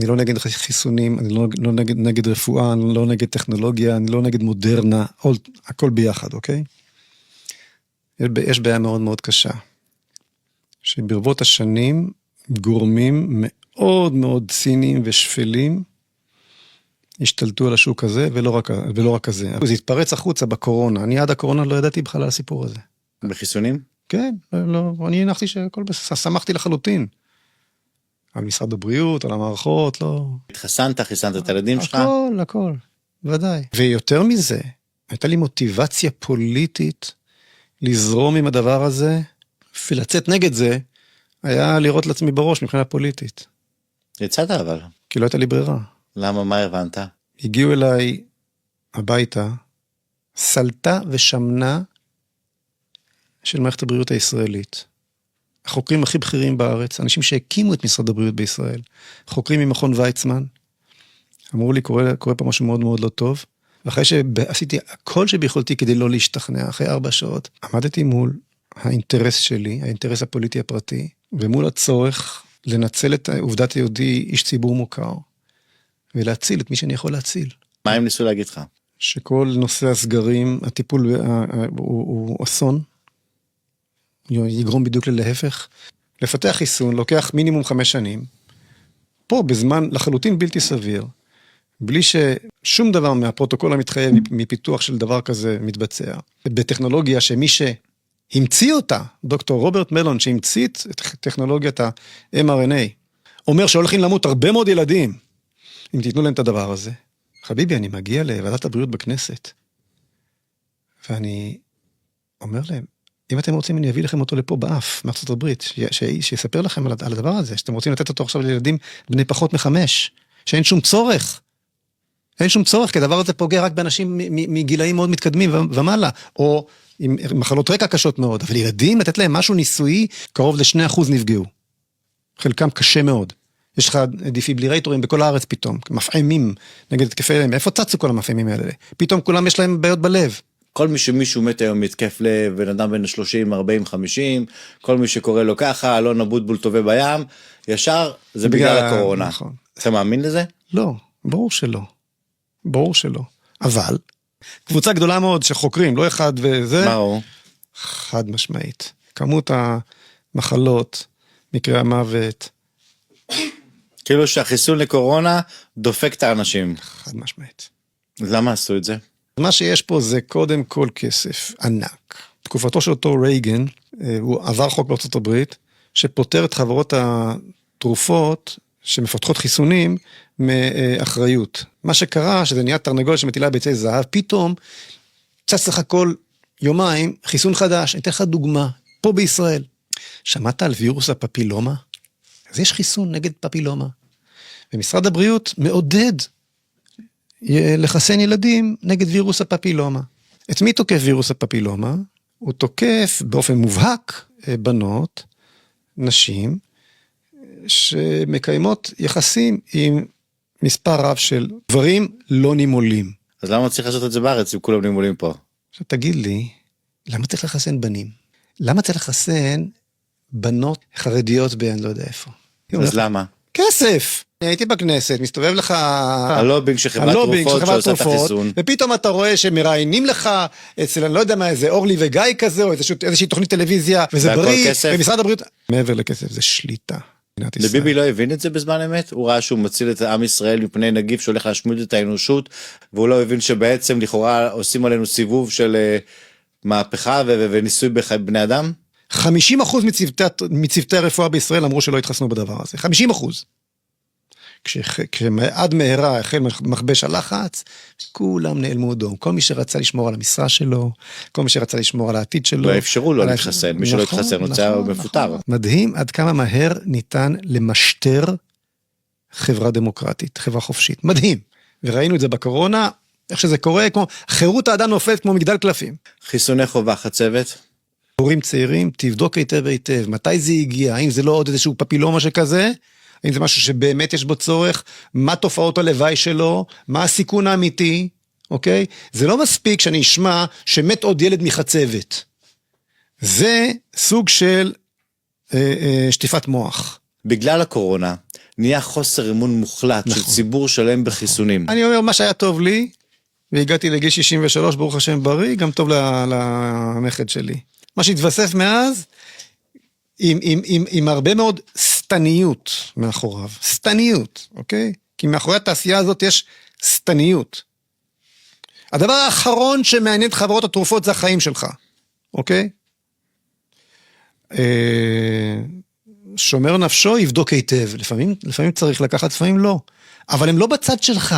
אני לא נגד חיסונים, אני לא נגד רפואה, אני לא נגד טכנולוגיה, אני לא נגד מודרנה, הכל ביחד, אוקיי? יש בעיה מאוד מאוד קשה, שברבות השנים גורמים מאוד מאוד ציניים ושפלים, השתלטו על השוק הזה, ולא רק הזה. זה התפרץ החוצה בקורונה, אני עד הקורונה לא ידעתי בכלל על הסיפור הזה. בחיסונים? כן, לא, אני הנחתי שהכל בסדר, שמחתי לחלוטין. על משרד הבריאות, על המערכות, לא... התחסנת, חיסנת את הילדים שלך? הכל, ודאי. ויותר מזה, הייתה לי מוטיבציה פוליטית לזרום עם הדבר הזה, ולצאת נגד זה, היה לראות לעצמי בראש מבחינה פוליטית. יצאת אבל. כי לא הייתה לי ברירה. למה, מה הבנת? הגיעו אליי הביתה, סלטה ושמנה של מערכת הבריאות הישראלית. החוקרים הכי בכירים בארץ, אנשים שהקימו את משרד הבריאות בישראל, חוקרים ממכון ויצמן, אמרו לי, קורה פה משהו מאוד מאוד לא טוב, ואחרי שעשיתי הכל שביכולתי כדי לא להשתכנע, אחרי 4 שעות, עמדתי מול האינטרס שלי, האינטרס הפוליטי הפרטי, ומול הצורך לנצל את עובדת היהודי איש ציבור מוכר, ולהציל את מי שאני יכול להציל. מה הם ניסו להגיד לך? שכל נושא הסגרים, הטיפול הוא אסון, יגרום בדיוק להפך. לפתח חיסון לוקח מינימום 5 שנים, פה בזמן לחלוטין בלתי סביר, בלי ששום דבר מהפרוטוקול המתחייב מפיתוח של דבר כזה מתבצע. בטכנולוגיה שמי שהמציא אותה, דוקטור רוברט מלון, שהמציא את טכנולוגיית ה-mRNA, אומר שהולכים למות הרבה מאוד ילדים, אם תיתנו להם את הדבר הזה. חביבי, אני מגיע לוועדת הבריאות בכנסת, ואני אומר להם, אם אתם רוצים, אני אביא לכם אותו לפה באף, מארצות הברית, שיספר לכם על הדבר הזה, שאתם רוצים לתת אותו עכשיו לילדים בני פחות מ5, שאין שום צורך. אין שום צורך, כי הדבר הזה פוגע רק באנשים מגילאים מאוד מתקדמים ומעלה, או עם מחלות רקע קשות מאוד, אבל ילדים, לתת להם משהו ניסויי, קרוב ל2% נפגעו. חלקם קשה מאוד. יש לך דיפיברילטורים בכל הארץ פתאום, מפעמים נגד התקפי לב, איפה צצו כל המפעמים האלה? פתאום כולם יש להם בעיות בלב. כל מי שמישהו מת היום מתקף לב, בן אדם בין 30, 40, 50, כל מי שקורא לו ככה, אלון אבוטבול טובה בים, ישר זה בגלל הקורונה. נכון. אתה מאמין לזה? לא, ברור שלא. ברור שלא. אבל, קבוצה גדולה מאוד שחוקרים, לא אחד וזה. מה הוא? חד משמעית. כמות המחלות, מקרי המוות. כאילו שהחיסון לקורונה דופק את האנשים. חד משמעית. למה עשו את זה? מה שיש פה זה קודם כל כסף ענק. תקופתו של אותו רייגן, הוא עבר חוק בארצות הברית, שפותר את חברות התרופות שמפתחות חיסונים מאחריות. מה שקרה, שזה נהיה תרנגולת שמטילה ביצי זהב, פתאום צץ לך כל יומיים חיסון חדש. אני אתן לך דוגמה, פה בישראל. שמעת על וירוס הפפילומה? אז יש חיסון נגד פפילומה. ומשרד הבריאות מעודד לחסן ילדים נגד וירוס הפפילומה. את מי תוקף וירוס הפפילומה? הוא תוקף באופן מובהק בנות, נשים, שמקיימות יחסים עם מספר רב של גברים לא נימולים. אז למה צריך לעשות את זה בארץ אם כולם נימולים פה? עכשיו תגיד לי, למה צריך לחסן בנים? למה צריך לחסן בנות חרדיות אני לא יודע איפה? אז למה? כסף! הייתי בכנסת, מסתובב לך... הלובינג של חברת תרופות שעושה את החיסון. ופתאום אתה רואה שמראיינים לך אצל, אני לא יודע מה, איזה אורלי וגיא כזה, או איזושהי תוכנית טלוויזיה, וזה בריא, ומשרד הבריאות... מעבר לכסף, זה שליטה. לביבי לא הבין את זה בזמן אמת? הוא ראה שהוא מציל את עם ישראל מפני נגיף שהולך להשמיד את האנושות, והוא לא הבין שבעצם לכאורה עושים עלינו סיבוב של מהפכה וניסוי בבני אדם? 50% מצוותי הרפואה בישראל אמרו שלא התחסנו בדבר הזה. 50%. כשעד מהרה החל מכבש הלחץ, כולם נעלמו דום. כל מי שרצה לשמור על המשרה שלו, כל מי שרצה לשמור על העתיד שלו. לא אפשרו לו להתחסן, מי שלא התחסן רוצה מפוטר. מדהים עד כמה מהר ניתן למשטר חברה דמוקרטית, חברה חופשית. מדהים. וראינו את זה בקורונה, איך שזה קורה, כמו חירות האדם נופלת כמו מגדל קלפים. חיסוני חובה חצבת? הורים צעירים, תבדוק היטב היטב, מתי זה הגיע, האם זה לא עוד איזשהו פפילומה שכזה, האם זה משהו שבאמת יש בו צורך, מה תופעות הלוואי שלו, מה הסיכון האמיתי, אוקיי? זה לא מספיק שאני אשמע שמת עוד ילד מחצבת. זה סוג של שטיפת מוח. בגלל הקורונה, נהיה חוסר אמון מוחלט של ציבור שלם בחיסונים. אני אומר, מה שהיה טוב לי, והגעתי לגיל 63, ברוך השם בריא, גם טוב לנכד שלי. מה שהתווסף מאז, עם הרבה מאוד סתניות מאחוריו. סתניות, אוקיי? כי מאחורי התעשייה הזאת יש סתניות. הדבר האחרון שמעניין את חברות התרופות זה החיים שלך, אוקיי? שומר נפשו יבדוק היטב, לפעמים צריך לקחת, לפעמים לא. אבל הם לא בצד שלך.